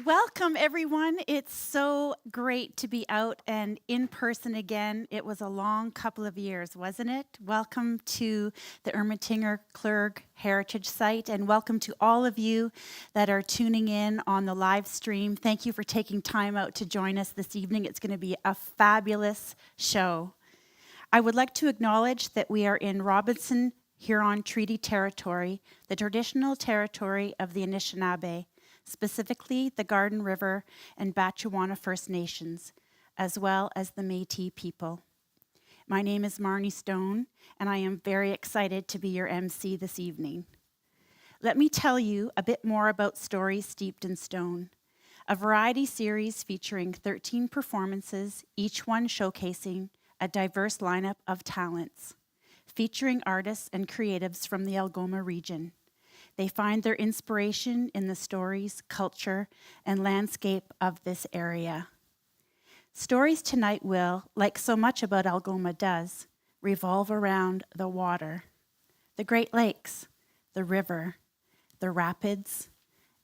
Welcome, everyone. It's so great to be out and in person again. It was a long couple of years, wasn't it? Welcome to the Ermatinger Clergue Heritage Site, and welcome to all of you that are tuning in on the live stream. Thank you for taking time out to join us this evening. It's going to be a fabulous show. I would like to acknowledge that we are in Robinson Huron Treaty Territory, the traditional territory of the Anishinaabe, specifically the Garden River and Batchewana First Nations, as well as the Métis people. My name is Marnie Stone, and I am very excited to be your MC this evening. Let me tell you a bit more about Stories Steeped in Stone, a variety series featuring 13 performances, each one showcasing a diverse lineup of talents, featuring artists and creatives from the Algoma region. They find their inspiration in the stories, culture, and landscape of this area. Stories tonight will, like so much about Algoma does, revolve around the water, the Great Lakes, the river, the rapids,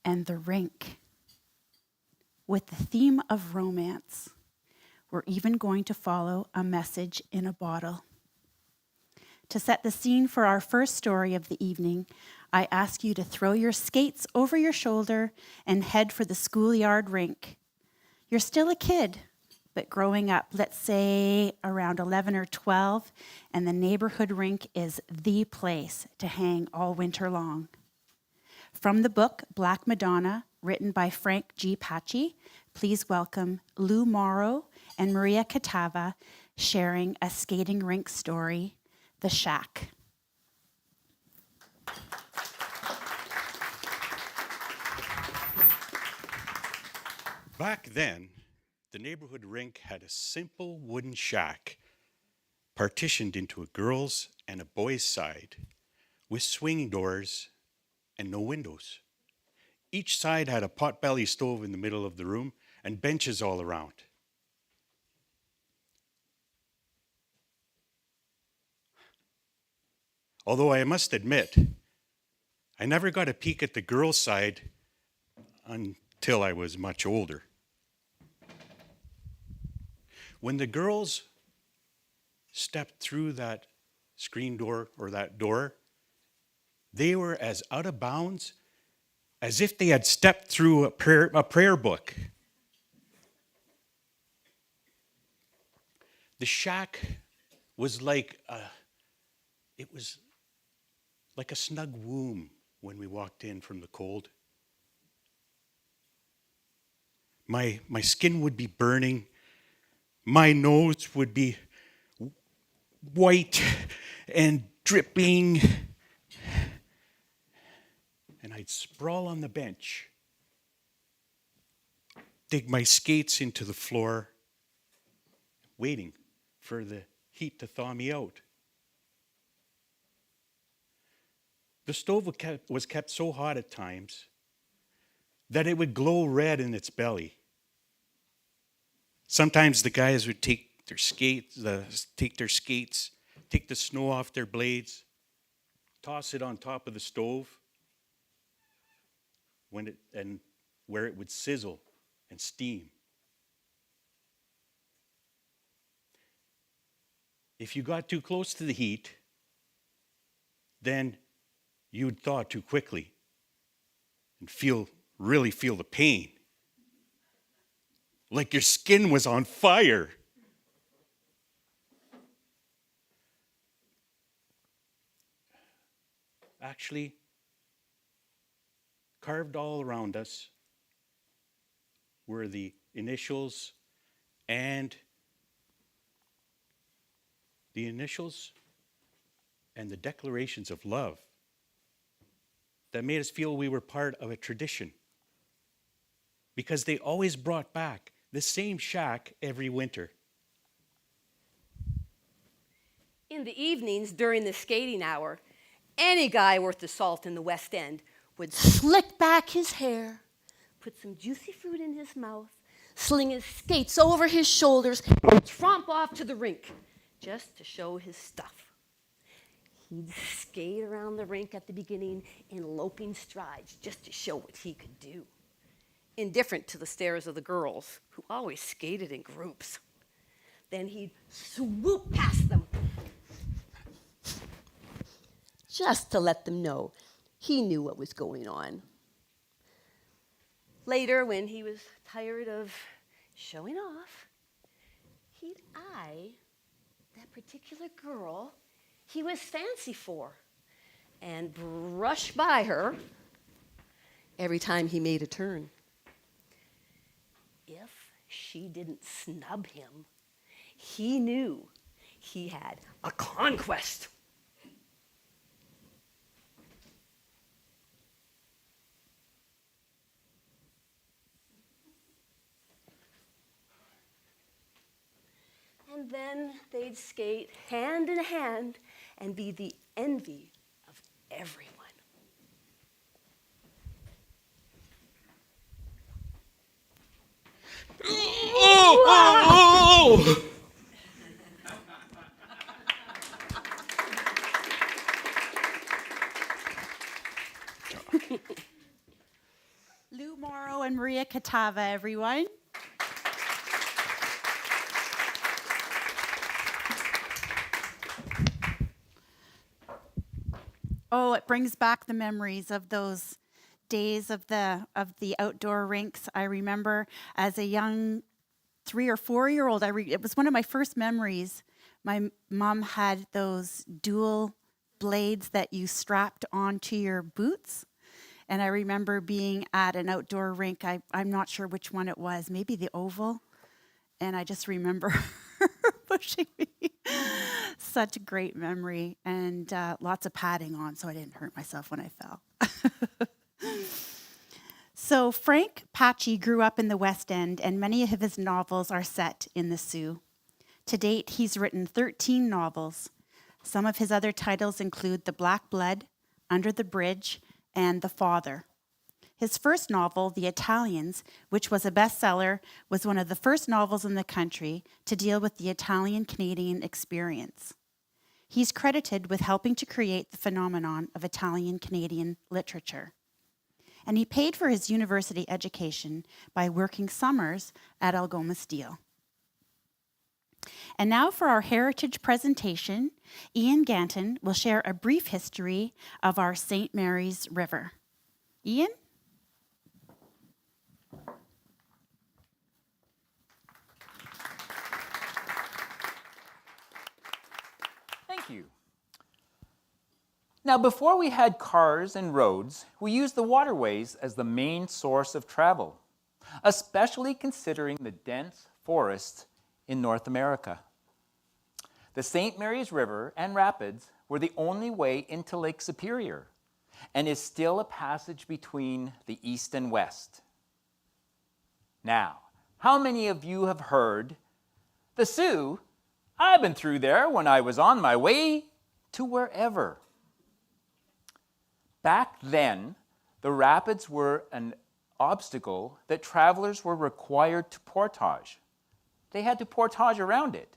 and the rink. With the theme of romance, we're even going to follow a message in a bottle. To set the scene for our first story of the evening, I ask you to throw your skates over your shoulder and head for the schoolyard rink. You're still a kid, but growing up, let's say around 11 or 12, and the neighborhood rink is the place to hang all winter long. From the book Black Madonna, written by Frank G. Paci, please welcome Lou Mauro and Maria Kahtava sharing a skating rink story, The Shack. Back then, the neighborhood rink had a simple wooden shack partitioned into a girls' and a boys' side with swinging doors and no windows. Each side had a potbelly stove in the middle of the room and benches all around. Although I must admit, I never got a peek at the girls' side until I was much older. When the girls stepped through that screen door or that door, they were as out of bounds as if they had stepped through a prayer book. The shack was like a snug womb when we walked in from the cold. My skin would be burning. My nose would be white and dripping. And I'd sprawl on the bench, dig my skates into the floor, waiting for the heat to thaw me out. The stove was kept so hot at times that it would glow red in its belly. Sometimes the guys would take the snow off their blades, toss it on top of the stove, where it would sizzle and steam. If you got too close to the heat, then you'd thaw too quickly and really feel the pain. Like your skin was on fire. Actually, carved all around us were the initials and the declarations of love that made us feel we were part of a tradition, because they always brought back the same shack every winter. In the evenings during the skating hour, any guy worth the salt in the West End would slick back his hair, put some juicy fruit in his mouth, sling his skates over his shoulders, and tromp off to the rink just to show his stuff. He'd skate around the rink at the beginning in loping strides just to show what he could do. indifferent to the stares of the girls, who always skated in groups. Then he'd swoop past them, just to let them know he knew what was going on. Later, when he was tired of showing off, he'd eye that particular girl he was fancy for and brush by her every time he made a turn. If she didn't snub him, he knew he had a conquest. And then they'd skate hand in hand and be the envy of everyone. Oh! Lou Mauro and Maria Kahtava, everyone. Oh, it brings back the memories of those days of the outdoor rinks. I remember as a young 3 or 4-year-old, it was one of my first memories. My mom had those dual blades that you strapped onto your boots. And I remember being at an outdoor rink. I'm not sure which one it was, maybe the Oval. And I just remember pushing me. Such a great memory, and lots of padding on so I didn't hurt myself when I fell. So Frank Paci grew up in the West End, and many of his novels are set in the Soo. To date, he's written 13 novels. Some of his other titles include The Black Blood, Under the Bridge, and The Father. His first novel, The Italians, which was a bestseller, was one of the first novels in the country to deal with the Italian-Canadian experience. He's credited with helping to create the phenomenon of Italian-Canadian literature. And he paid for his university education by working summers at Algoma Steel. And now for our heritage presentation, Ian Ganton will share a brief history of our St. Mary's River. Ian? Thank you. Now, before we had cars and roads, we used the waterways as the main source of travel, especially considering the dense forests in North America. The St. Mary's River and rapids were the only way into Lake Superior and is still a passage between the east and west. Now, how many of you have heard the Soo? I've been through there when I was on my way to wherever. Back then, the rapids were an obstacle that travelers were required to portage. They had to portage around it.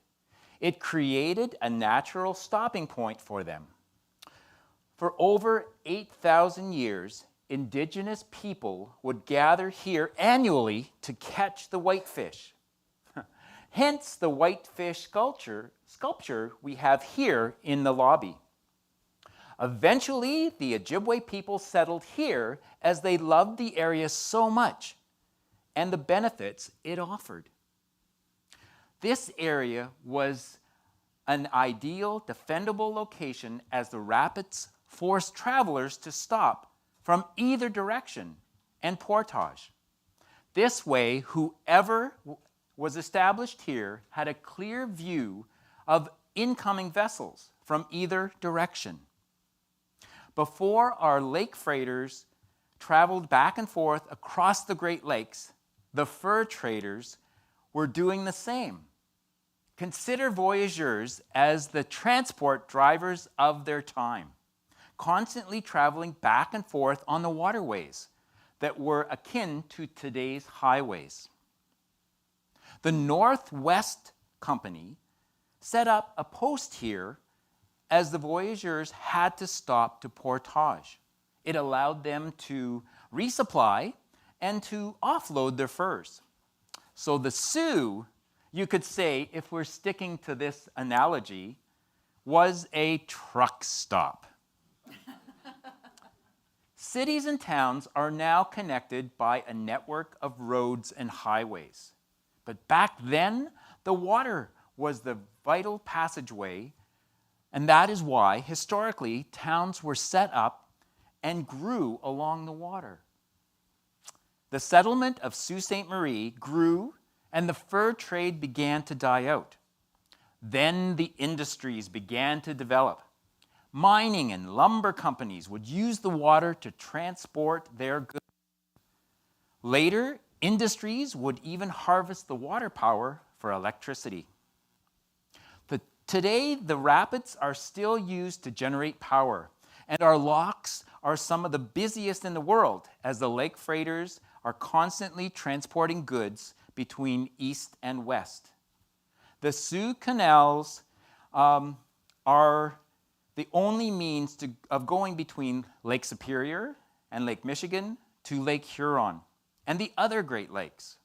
It created a natural stopping point for them. For over 8,000 years, indigenous people would gather here annually to catch the whitefish. Hence the whitefish sculpture we have here in the lobby. Eventually, the Ojibwe people settled here as they loved the area so much and the benefits it offered. This area was an ideal, defendable location as the rapids forced travelers to stop from either direction and portage. This way, whoever was established here had a clear view of incoming vessels from either direction. Before our lake freighters traveled back and forth across the Great Lakes, the fur traders were doing the same. Consider voyageurs as the transport drivers of their time, constantly traveling back and forth on the waterways that were akin to today's highways. The Northwest Company set up a post here as the voyageurs had to stop to portage. It allowed them to resupply and to offload their furs. So the Sioux, you could say, if we're sticking to this analogy, was a truck stop. Cities and towns are now connected by a network of roads and highways. But back then, the water was the vital passageway, and that is why, historically, towns were set up and grew along the water. The settlement of Sault Ste. Marie grew, and the fur trade began to die out. Then the industries began to develop. Mining and lumber companies would use the water to transport their goods. Later, industries would even harvest the water power for electricity. Today, the rapids are still used to generate power, and our locks are some of the busiest in the world as the lake freighters are constantly transporting goods between east and west. The Sioux canals are the only means of going between Lake Superior and Lake Michigan to Lake Huron and the other Great Lakes.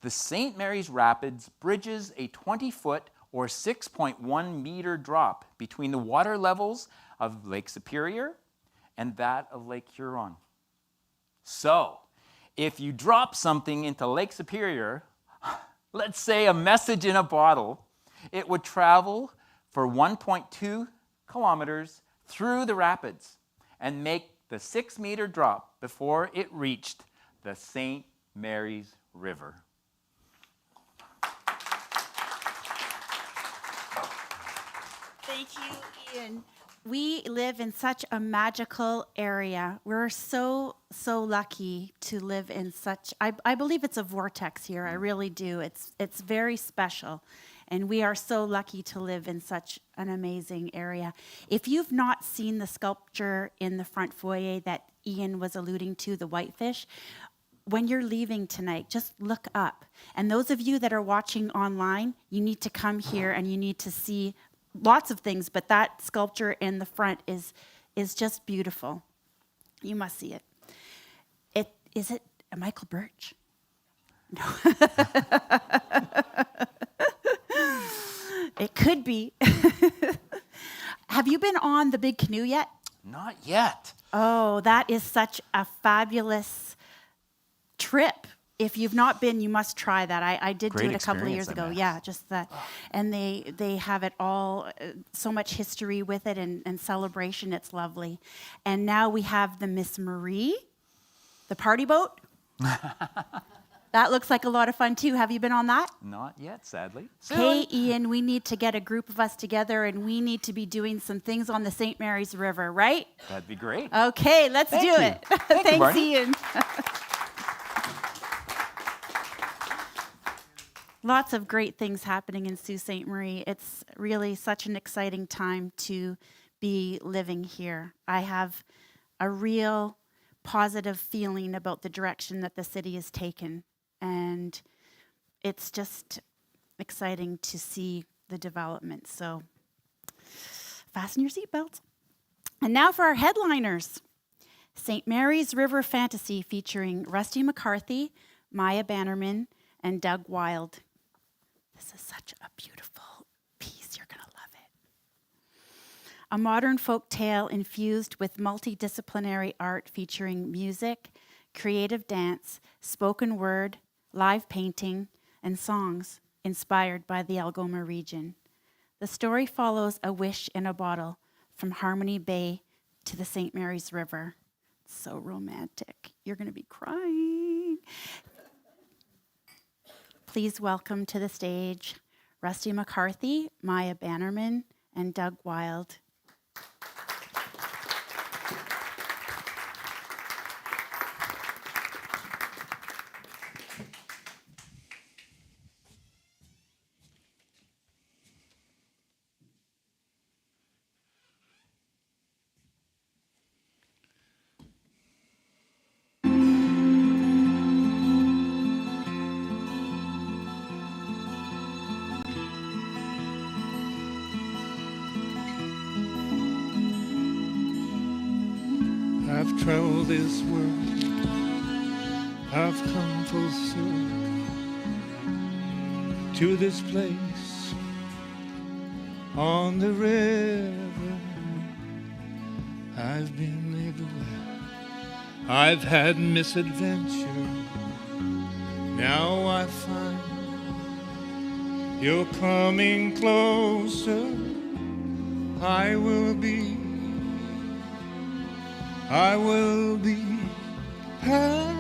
The St. Mary's Rapids bridges a 20-foot or 6.1 meter drop between the water levels of Lake Superior and that of Lake Huron. So, if you drop something into Lake Superior, let's say a message in a bottle, it would travel for 1.2 kilometers through the rapids and make the 6-meter drop before it reached the St. Mary's River. Thank you, Ian. We live in such a magical area. We're so lucky to live in such, I believe it's a vortex here. I really do. It's very special. And we are so lucky to live in such an amazing area. If you've not seen the sculpture in the front foyer that Ian was alluding to, the whitefish, when you're leaving tonight, just look up. And those of you that are watching online, you need to come here and you need to see lots of things, but that sculpture in the front is just beautiful. You must see it. Is it a Michael Birch? No. It could be. Have you been on the big canoe yet? Not yet. Oh, that is such a fabulous trip. If you've not been, you must try that. I did Great do it a couple of years experience, I ago. bet. Yeah, just that. And they have it all, so much history with it and celebration. It's lovely. And now we have the Miss Marie, the party boat. That looks like a lot of fun too. Have you been on that? Not yet, sadly. Hey, Ian, we need to get a group of us together and we need to be doing some things on the St. Mary's River, right? That'd be great. Okay, let's Thank do you. it. Thank you, Thanks, Marnie. Ian. Lots of great things happening in Sault Ste. Marie. It's really such an exciting time to be living here. I have a real positive feeling about the direction that the city has taken. And it's just exciting to see the development. So fasten your seatbelts. And now for our headliners. St. Mary's River Fantasy featuring Rusty McCarthy, Maja Bannerman, and Doug Wilde. This is such a beautiful piece. You're going to love it. A modern folk tale infused with multidisciplinary art featuring music, creative dance, spoken word, live painting, and songs inspired by the Algoma region. The story follows a wish in a bottle from Harmony Bay to the St. Mary's River. It's so romantic. You're going to be crying. Please welcome to the stage Rusty McCarthy, Maja Bannerman, and Doug Wilde. I've traveled this world I've come full circle to this place on the river. I've been everywhere. I've had misadventure. Now I find you're coming closer. I will be happy.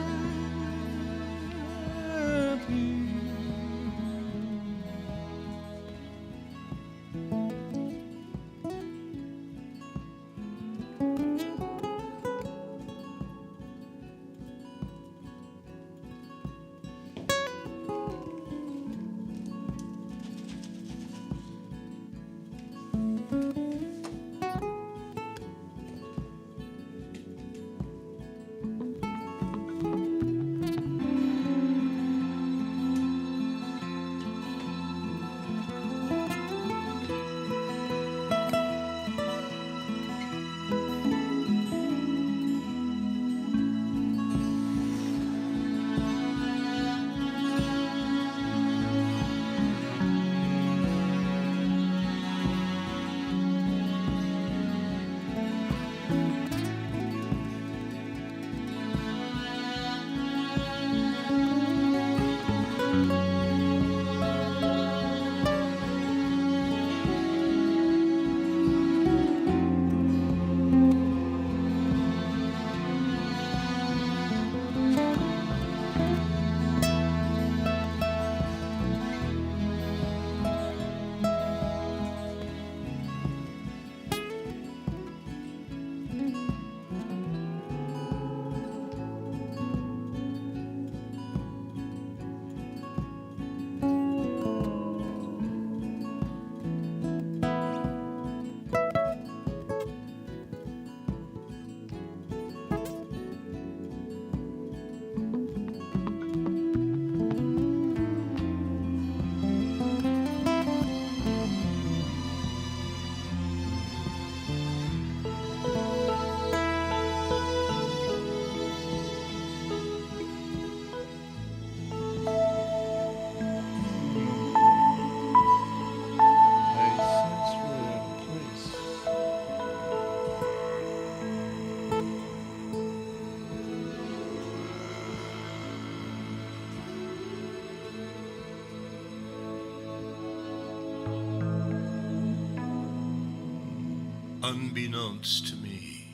Unbeknownst to me,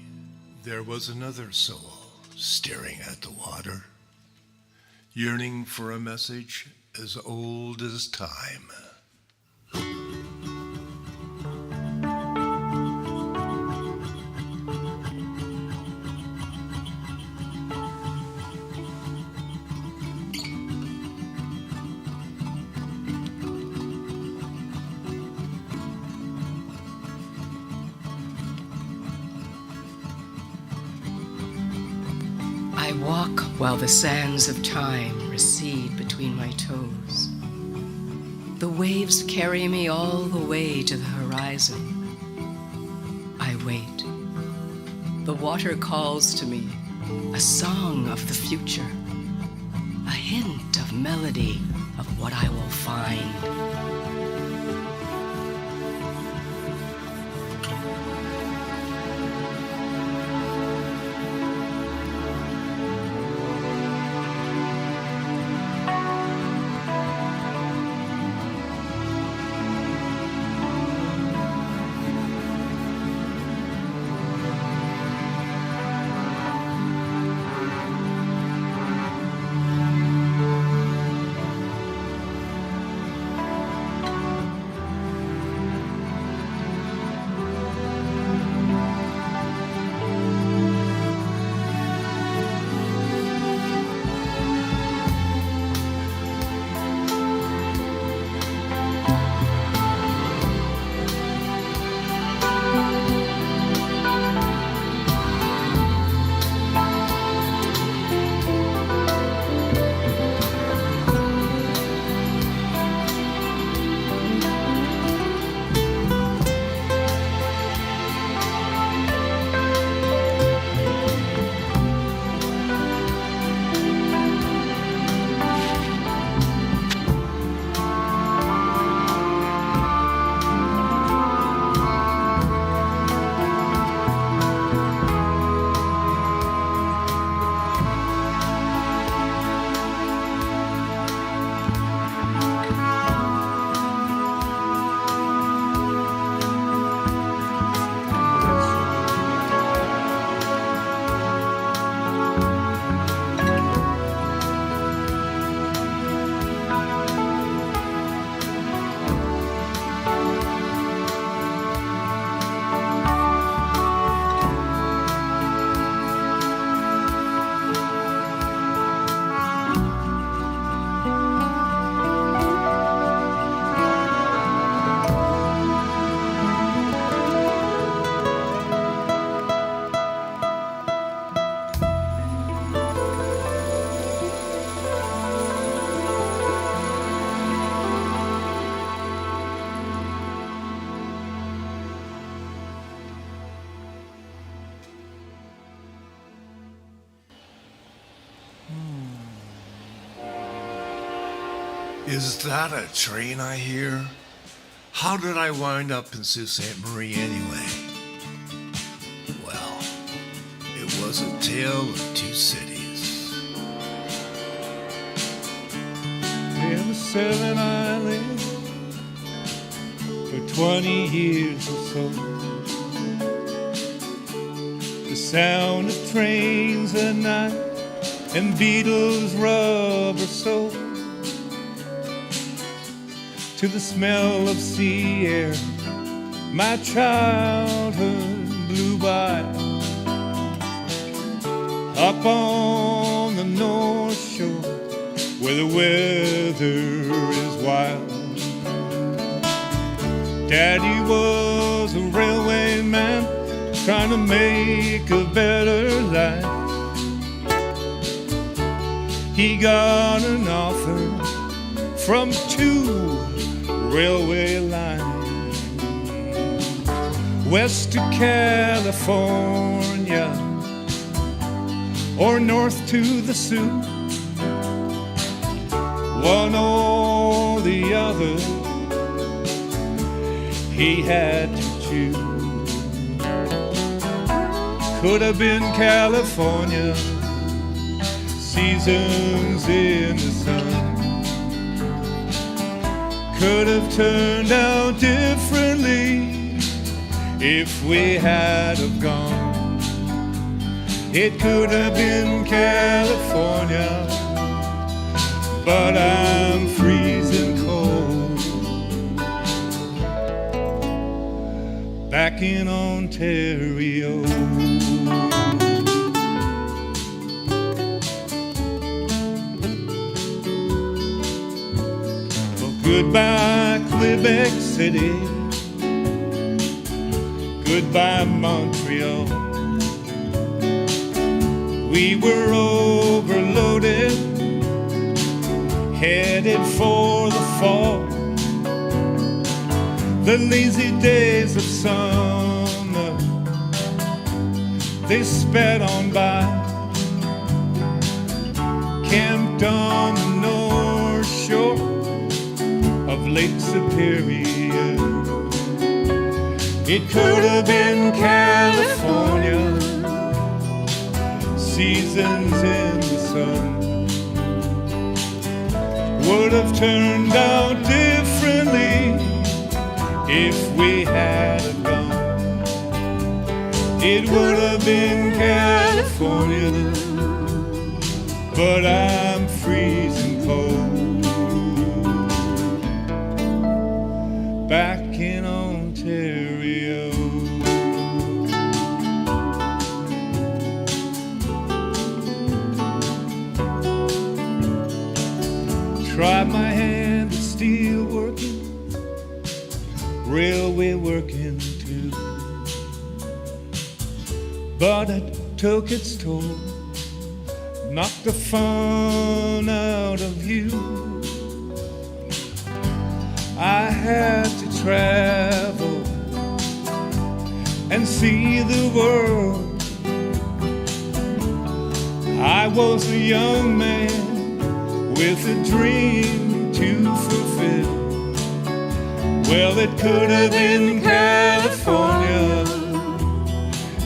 there was another soul staring at the water, yearning for a message as old as time. I walk while the sands of time recede between my toes. The waves carry me all the way to the horizon. I wait. The water calls to me, a song of the future, a hint of melody of what I will find. Is that a train I hear? How did I wind up in Sault Ste. Marie anyway? Well, it was a tale of two cities. There were 7 islands for 20 years or so. The sound of trains at night and Beatles' rubber soul, to the smell of sea air, my childhood blew by. Up on the North Shore, where the weather is wild, Daddy was a railway man trying to make a better life. He got an offer from 2 railway lines, west to California or north to the Sioux. One or the other, he had to choose. Could have been California, seasons in the sun. Could have turned out differently if we had have gone. It could have been California, but I'm freezing cold back in Ontario. Goodbye, Quebec City. Goodbye, Montreal. We were overloaded, headed for the fall. The lazy days of summer, they sped on by. Camped on the North Shore of Lake Superior. It could have been California, seasons in the sun. Would have turned out differently if we had gone. It would have been California, but I'm freezing cold back in Ontario. Tried my hand at steel working, railway working too, but it took its toll, knocked the fun out of you. I had to travel and see the world. I was a young man with a dream to fulfill. Well, it could have been California,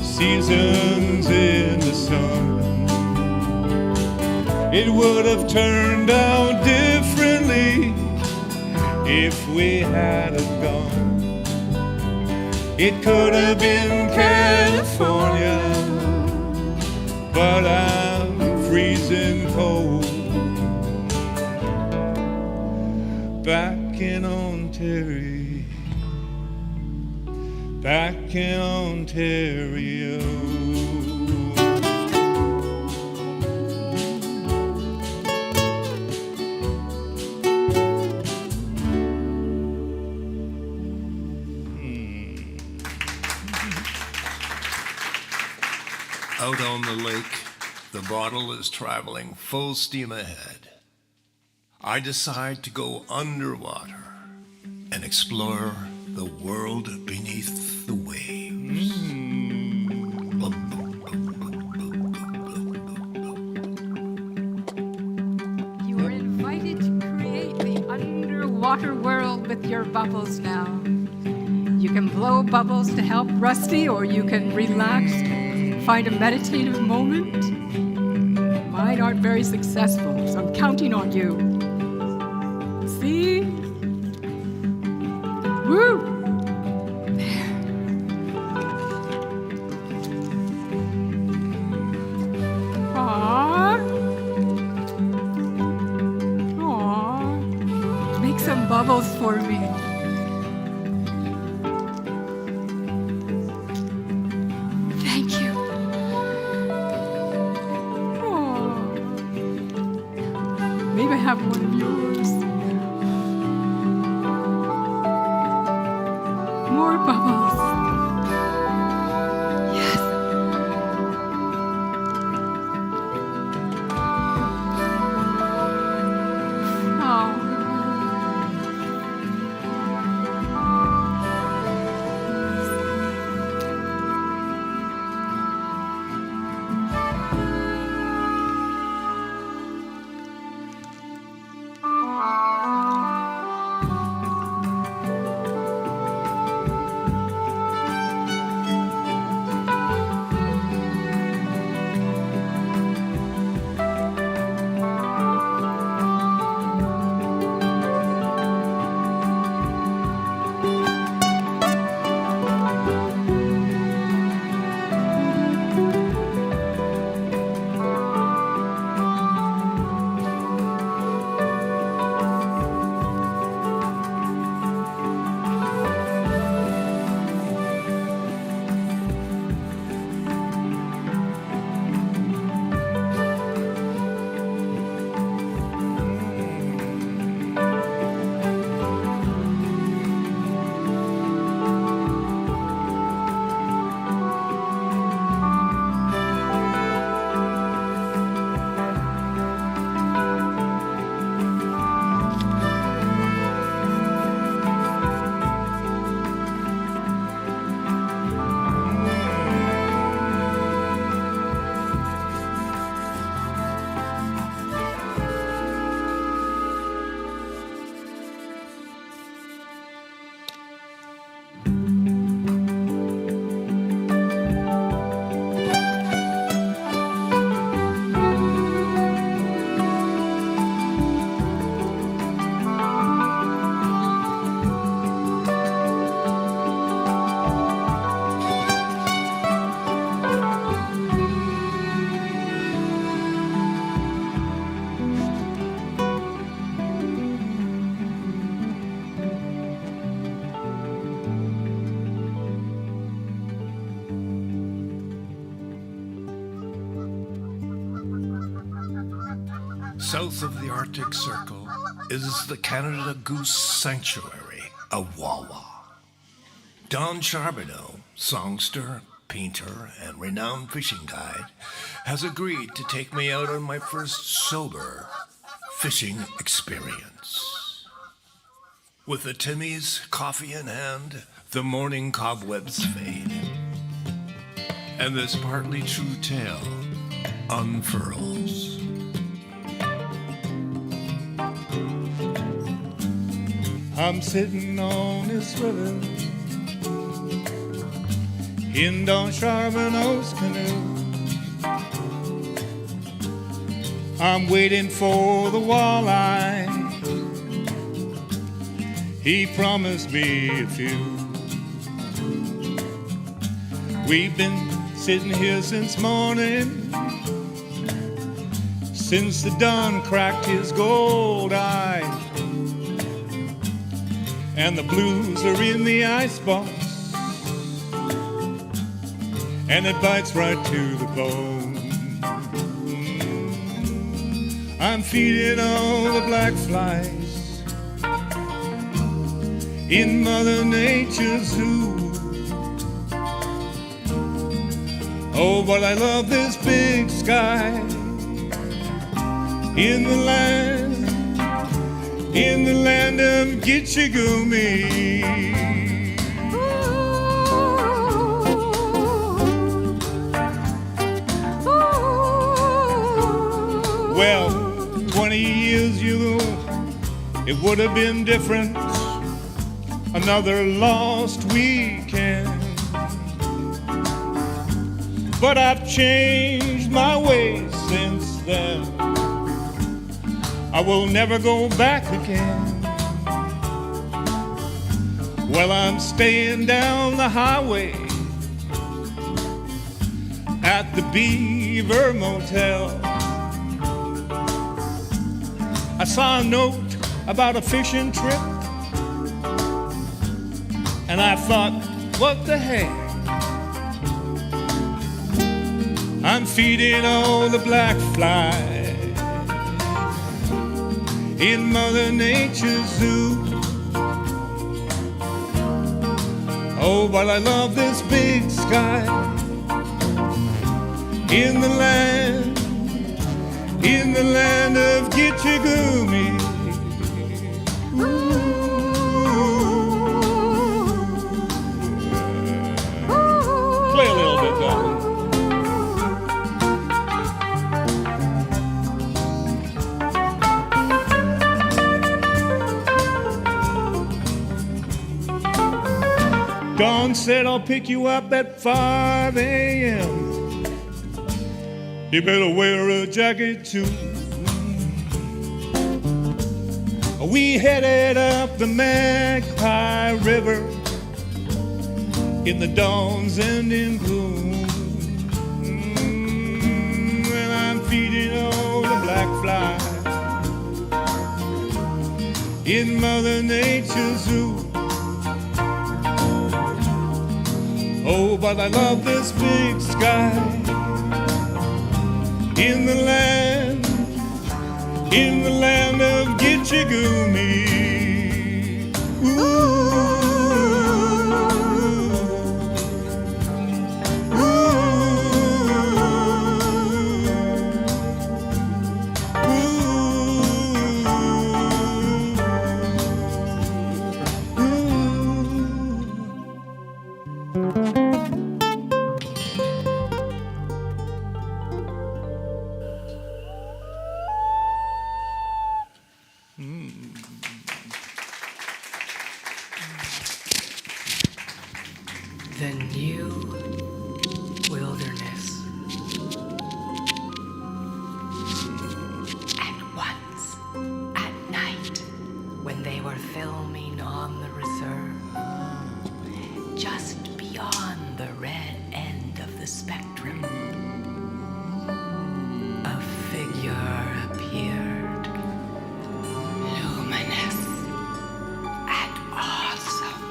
seasons in the sun. It would have turned out differently if we had have gone. It could have been California, but I'm freezing cold back in Ontario, back in Ontario. Out on the lake, the bottle is traveling full steam ahead. I decide to go underwater and explore the world beneath the waves. You are invited to create the water world with your bubbles now. You can blow bubbles to help Rusty, or you can relax, find a meditative moment. Mine aren't very successful, so I'm counting on you. See? Woo! Bubbles for me. Thank you. Oh. Maybe I have one of yours. More bubbles. Yes. Oh. South of the Arctic Circle is the Canada Goose Sanctuary, a Wawa. Don Charbonneau, songster, painter, and renowned fishing guide, has agreed to take me out on my first sober fishing experience. With the Timmy's coffee in hand, the morning cobwebs fade, and this partly true tale unfurls. I'm sitting on this river in Don Charbonneau's canoe. I'm waiting for the walleye. He promised me a few. We've been sitting here since morning, since the dawn cracked his gold eye. And the blues are in the icebox, and it bites right to the bone. I'm feeding all the black flies in Mother Nature's zoo. Oh, but I love this big sky in the land of Gitchigumi. Well, 20 years ago, it would have been different, another lost weekend. But I've changed my ways since then. I will never go back again. Well, I'm staying down the highway at the Beaver Motel. I saw a note about a fishing trip, and I thought, what the heck? I'm feeding all the black flies in Mother Nature's zoo. Oh, but I love this big sky in the land of Gitchagumi. Play a little bit, darling. Dawn said I'll pick you up at 5 a.m. You better wear a jacket too. We headed up the Magpie River in the dawn's ending gloom. And I'm feeding all the black flies in Mother Nature's zoo. Oh, but I love this big sky in the land of Gitchagumi. The new wilderness. And once, at night, when they were filming on the reserve, just beyond the red end of the spectrum, a figure appeared, luminous and awesome.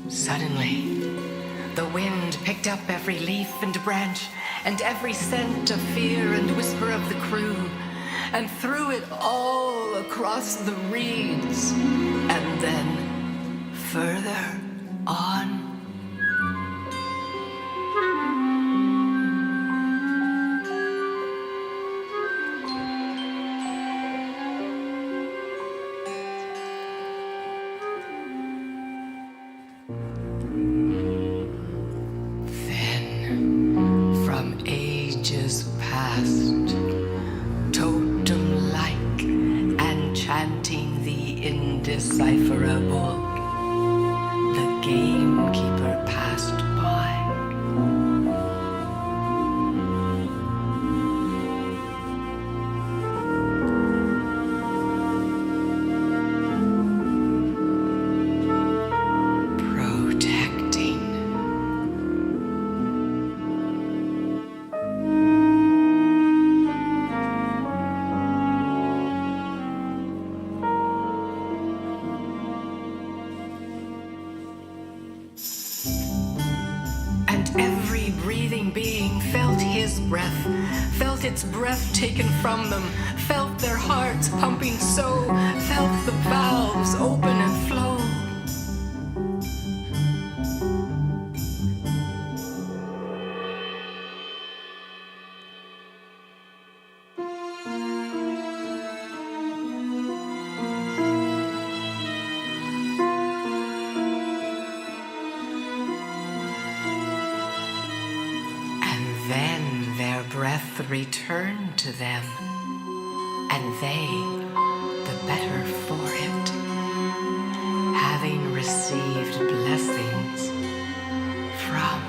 Suddenly, the wind picked up every leaf and branch, and every scent of fear and whisper of the crew, and threw it all across the reeds, and then further on. Indecipherable, the gamekeeper passed by. Protecting. Every breathing being felt his breath, felt its breath taken from them, felt their hearts pumping so, felt the valves open and flow. will return to them, and they the better for it, having received blessings from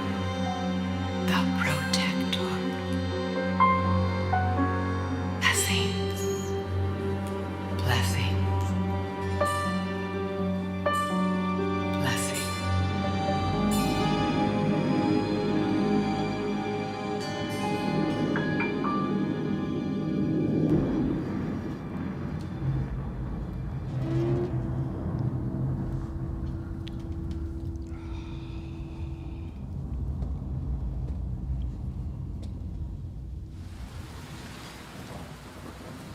the Protector. Blessings, blessings, blessings.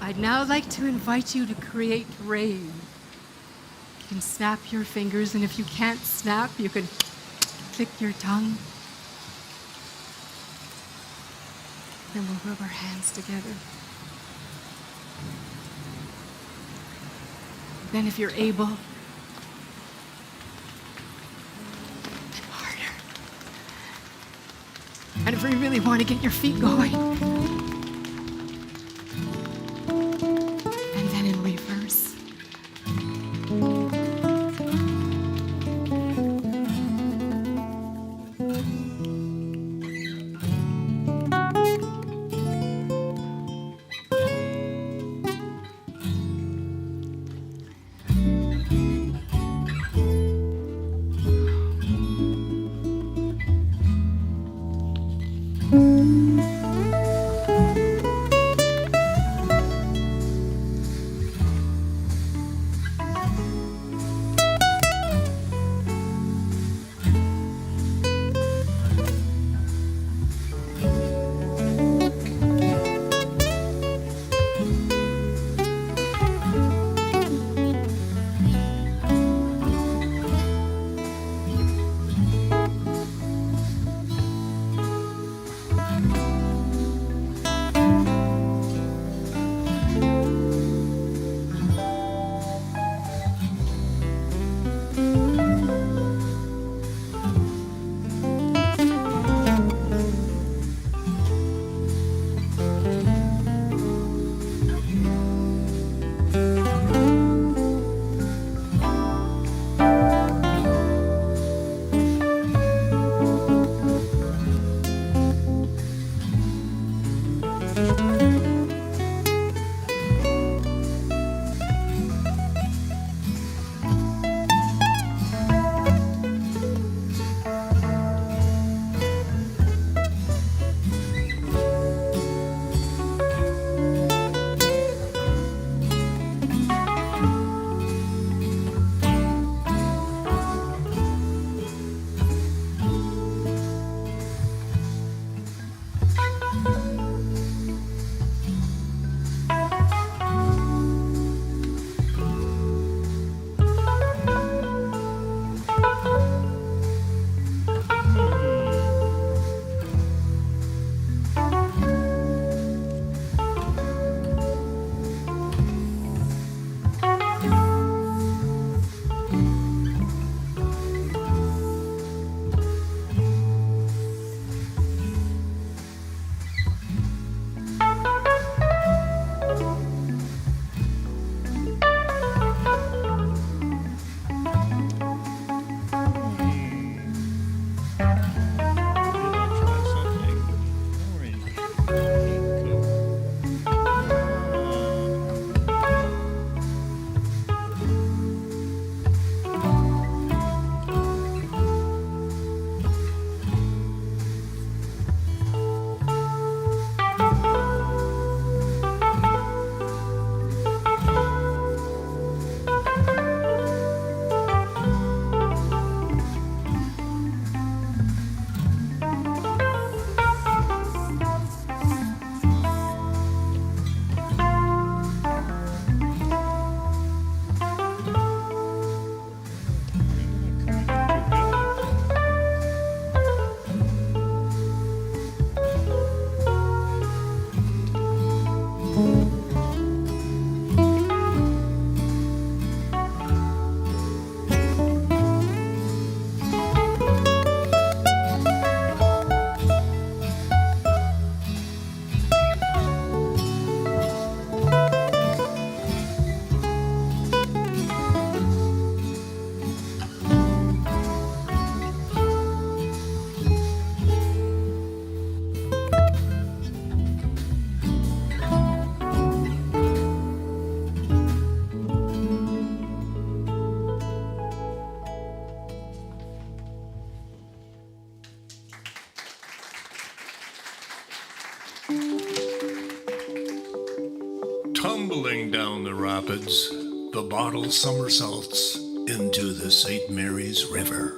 I'd now like to invite you to create rain. You can snap your fingers, and if you can't snap, you can click your tongue. Then we'll rub our hands together. Then if you're able, then harder. And if you really want to get your feet going, and then in reverse. Tumbling down the rapids, the bottle somersaults into the St. Mary's River.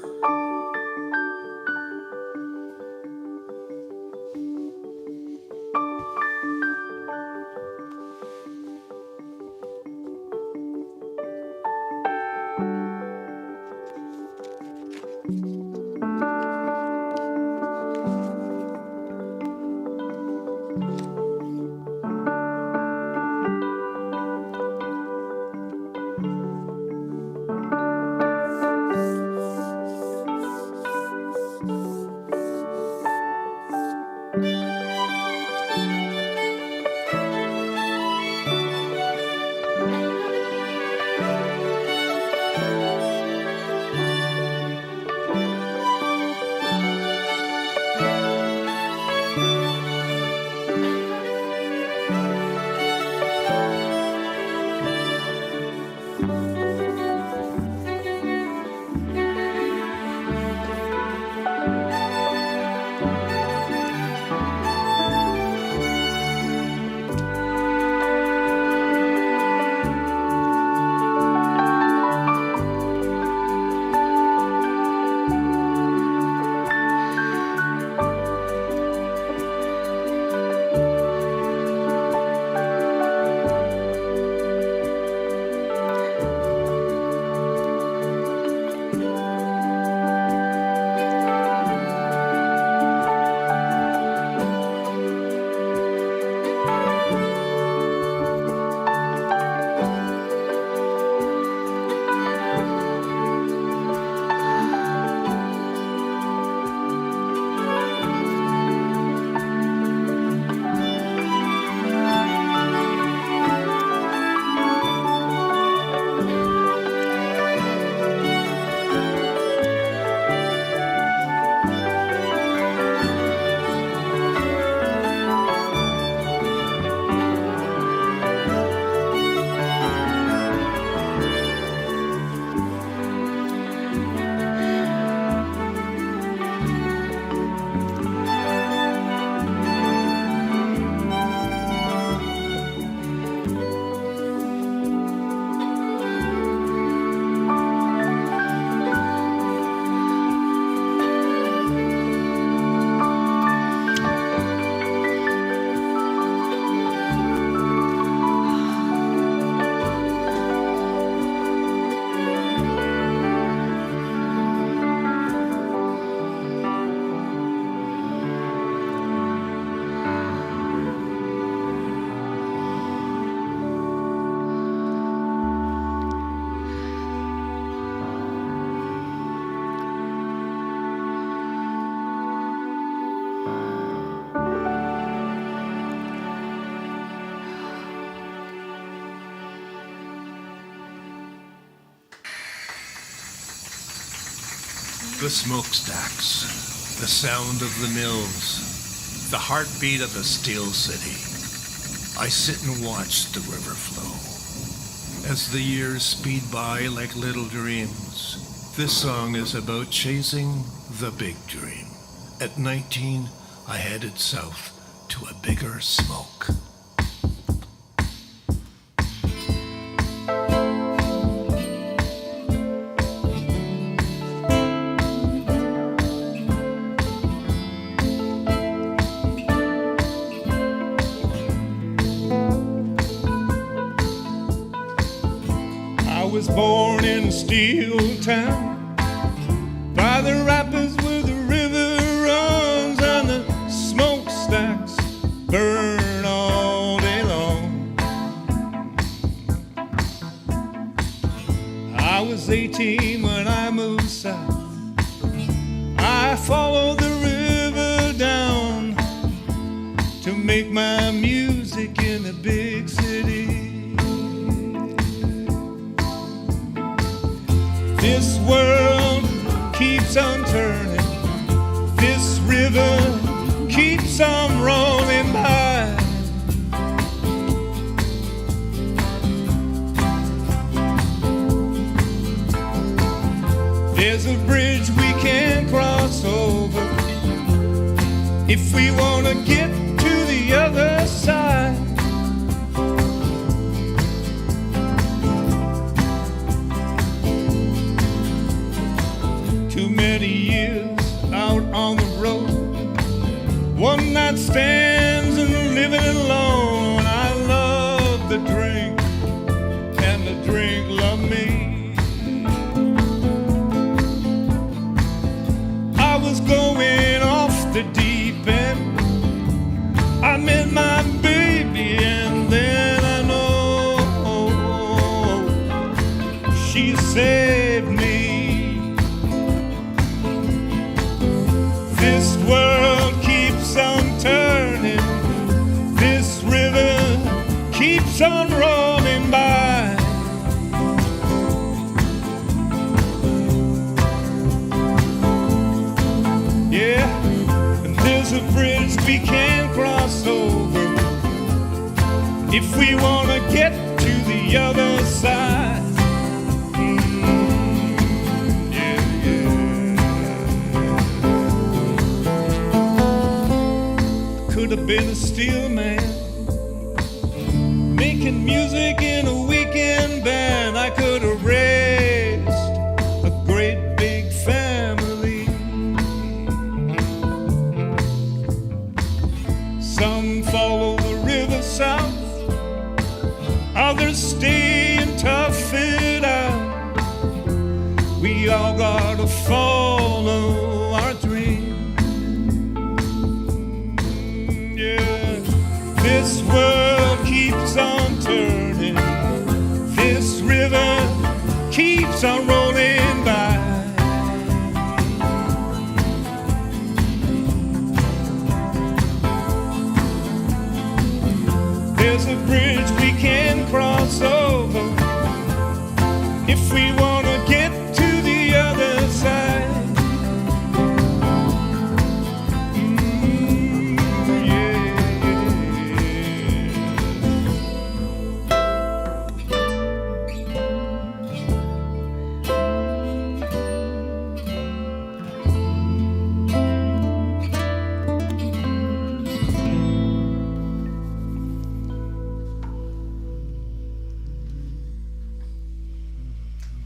The smokestacks, the sound of the mills, the heartbeat of a steel city. I sit and watch the river flow. As the years speed by like little dreams, this song is about chasing the big dream. At 19, I headed south to a bigger smoke. Born in a steel town by the rapids where the river runs and the smokestacks burn all day long. I was 18 when I moved south. I followed the river down to make my music in the big city. This world keeps on turning, this river keeps on rolling by. There's a bridge we can cross over if we want to get to the other side. keeps on rolling by. Yeah, and there's a bridge we can't cross over if we want to get to the other side. Could have been a steel man making music in a weekend band. I could have raised a great big family. Some follow the river south, others stay and tough it out. We all gotta follow our dreams. This world keeps on turning, this river keeps on rolling by. There's a bridge we can cross over if we want to get to the other side.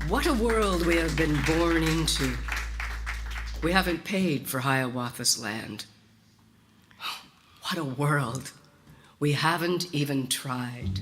What a world we have been born into. We haven't paid for Hiawatha's land. What a world. We haven't even tried.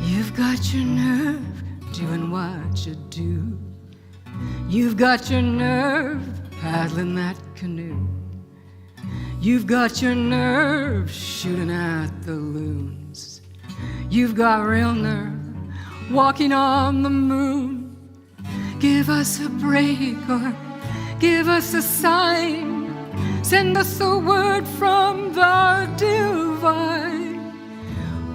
You've got your nerve doing what you do. You've got your nerve paddling that canoe. You've got your nerve shooting at the loons. You've got real nerve walking on the moon. Give us a break or give us a sign. Send us a word from the divine.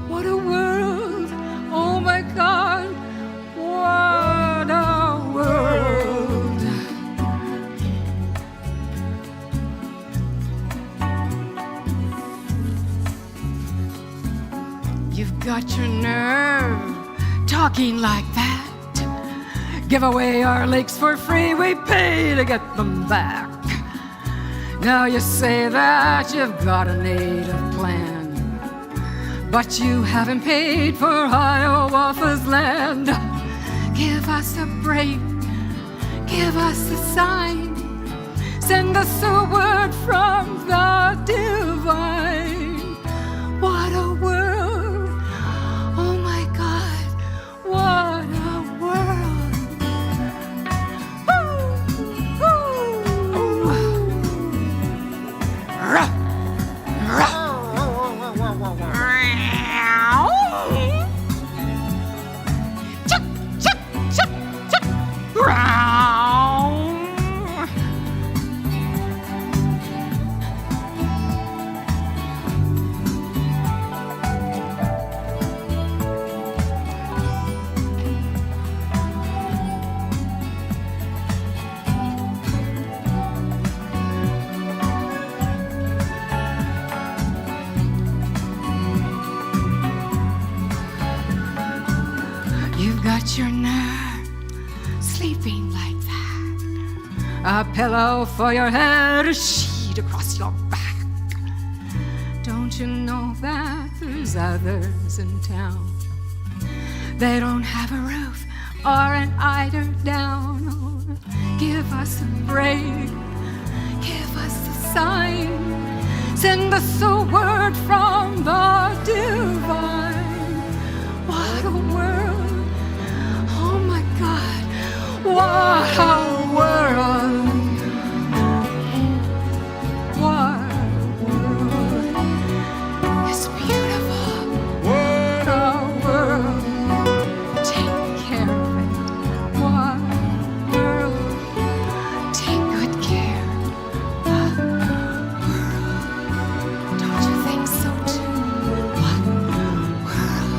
What a world, oh my God, what a world. You've got your nerve talking like that. Give away our lakes for free, we pay to get them back. Now you say that you've got a native plan, but you haven't paid for Hiawatha's land. Give us a break, give us a sign. Send us a word from the divine. What a world, oh my God, what a world. Your nerve sleeping like that. A pillow for your head, a sheet across your back. Don't you know that there's others in town? They don't have a roof or an eider down. Oh, give us a break, give us a sign. Send us a word from the divine. What a world. Oh my God. What a world. What a world. It's beautiful. What a world. Take care of it. What a world. Take good care. What a world. Don't you think so too? What a world.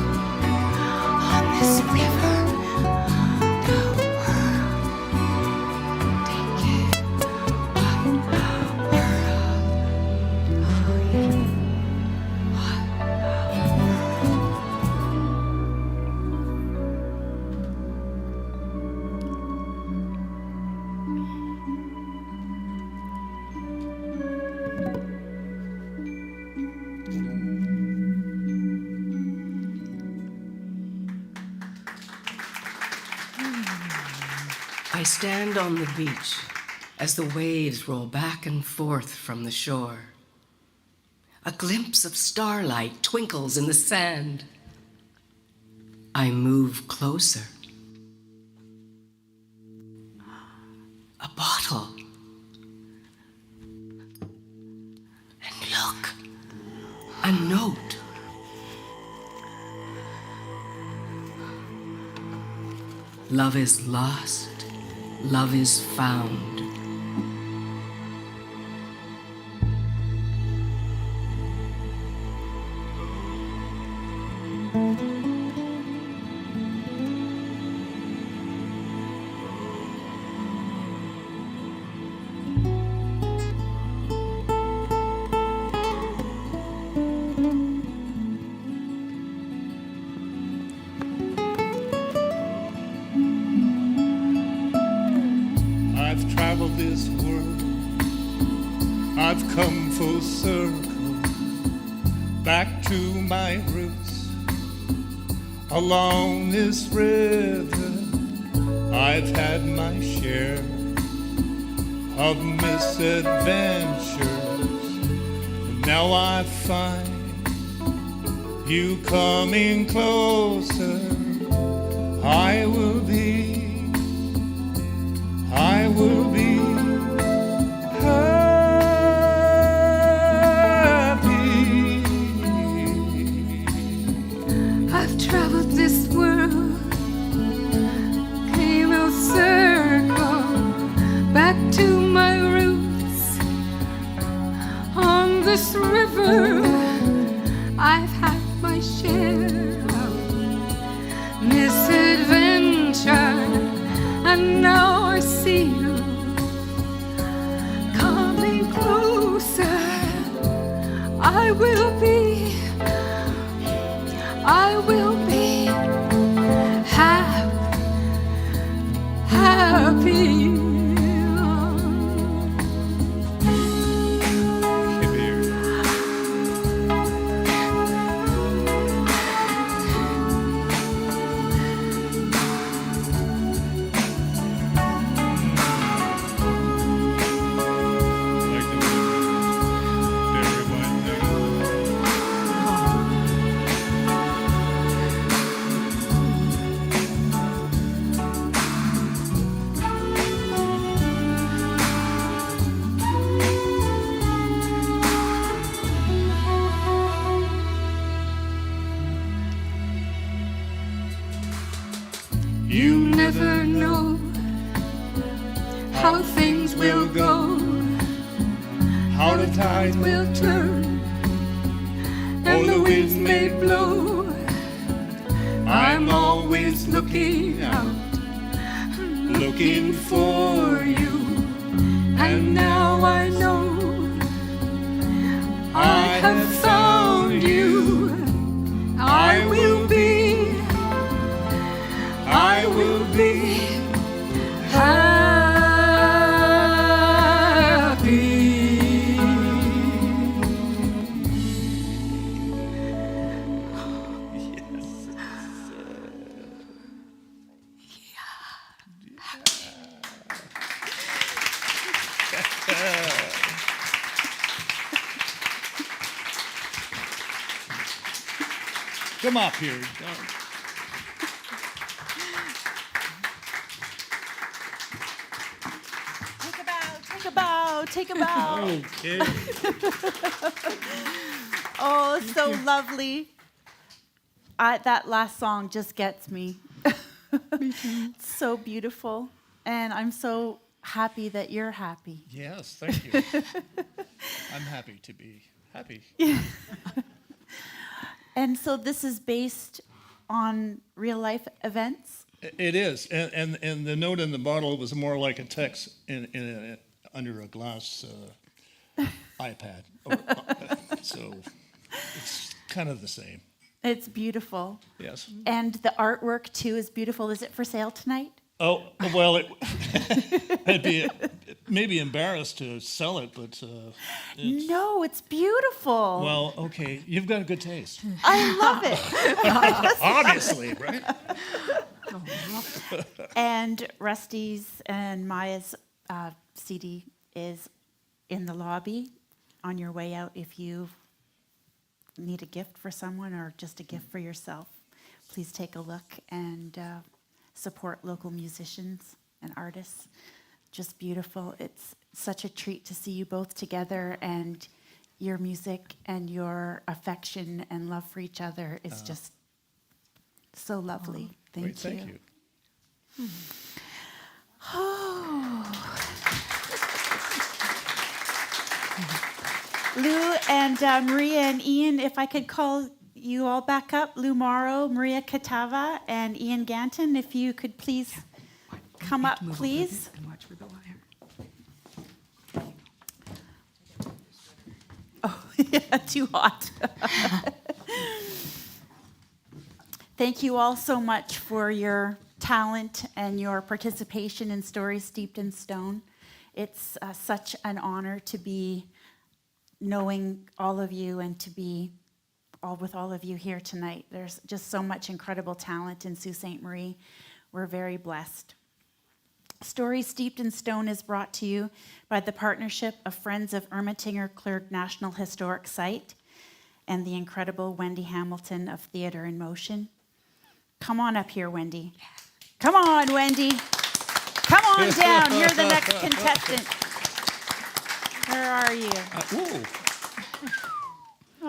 On this river. The world. Take care. What a world. Oh yeah. What a I stand on the beach as the waves roll back and forth from the shore. A glimpse of starlight twinkles in the sand. I move closer. A bottle. And look, a note. Love is lost, love is found. I've traveled this world, I've come full circle, back to my roots. Along this river, I've had my share of misadventures. And now I find you coming closer. I will be happy. I've traveled this world, came a circle, back to my roots. On this river, I've had my share of misadventure, and now I see you coming closer. I will be happy. You never know how things will go, How the tides will turn, and the winds may blow. I'm always looking out, looking for you, and now I know I have found you. I will be happy. Come up here. Take a bow, take a bow, take a bow. Okay. Oh, so lovely. That last song just gets me. It's so beautiful. And I'm so happy that you're happy. Yes, thank you. I'm happy to be happy. And so this is based on real life events? It is, and the note in the bottle was more like a text under a glass iPad. So it's kind of the same. It's beautiful. Yes. And the artwork too is beautiful. Is it for sale tonight? Oh, well, I'd be maybe embarrassed to sell it, but No, it's beautiful. well, okay, you've got a good taste. I love it. Obviously, right? And Rusty's and Maya's CD is in the lobby on your way out if you need a gift for someone or just a gift for yourself. Please take a look and support local musicians and artists. Just beautiful. It's such a treat to see you both together, and your music and your affection and love for each other is just so lovely. Thank Great, you. thank you. Lou and Maria and Ian, if I could call you all back up. Lou Mauro, Maria Kahtava, and Ian Ganton, if you could please come up, please. And watch for the wire. Oh, yeah, too hot. Thank you all so much for your talent and your participation in Stories Steeped in Stone. It's such an honor to be knowing all of you and to be with all of you here tonight. There's just so much incredible talent in Sault Ste. Marie. We're very blessed. Stories Steeped in Stone is brought to you by the partnership of Friends of Ermatinger Clergue National Historic Site and the incredible Wendy Hamilton of Theatre in Motion. Come on up here, Wendy. Come on, Wendy. Come on down. You're the next contestant. Where are you? Whoa.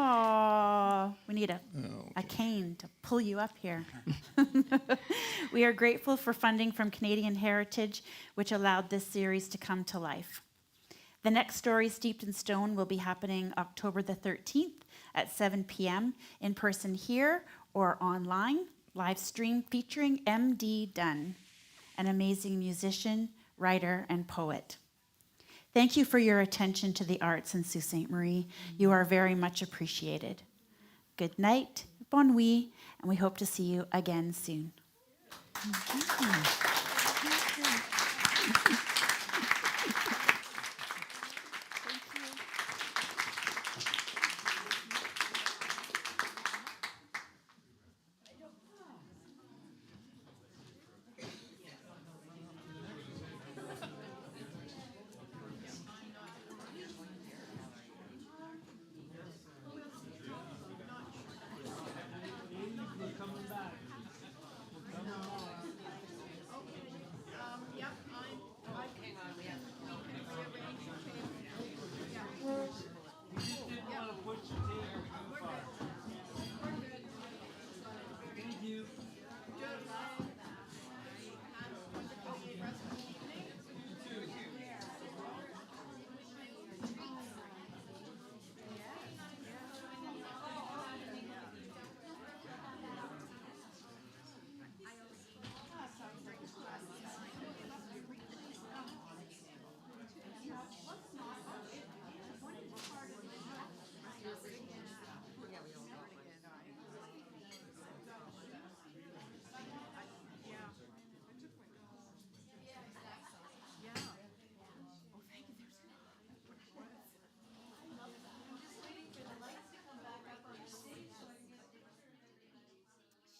Oh, we need a cane to pull you up here. We are grateful for funding from Canadian Heritage, which allowed this series to come to life. The next Story Steeped in Stone will be happening October the 13th at 7 p.m. in person here or online, live stream featuring M.D. Dunn, an amazing musician, writer, and poet. Thank you for your attention to the arts in Sault Ste. Marie. You are very much appreciated. Good night, bon nuit, and we hope to see you again soon.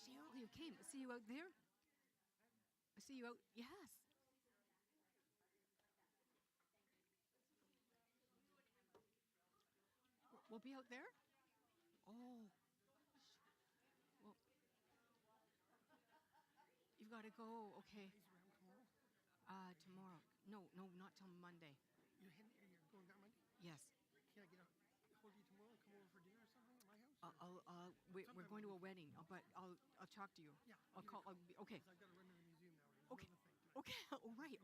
Cheryl, you came. I see you out there. I see you out. Yes. We'll be out there. Oh. gotta go. Okay. He's around tomorrow. Tomorrow. No, not till Monday. You're going that Monday? Yes. Can I get a hold of you tomorrow and come over for dinner or something at my house? We're going to a wedding, but I'll talk to you. Yeah. I'll call. Okay. Because I've got to run to the museum now. There's Okay. another thing. Okay. All right.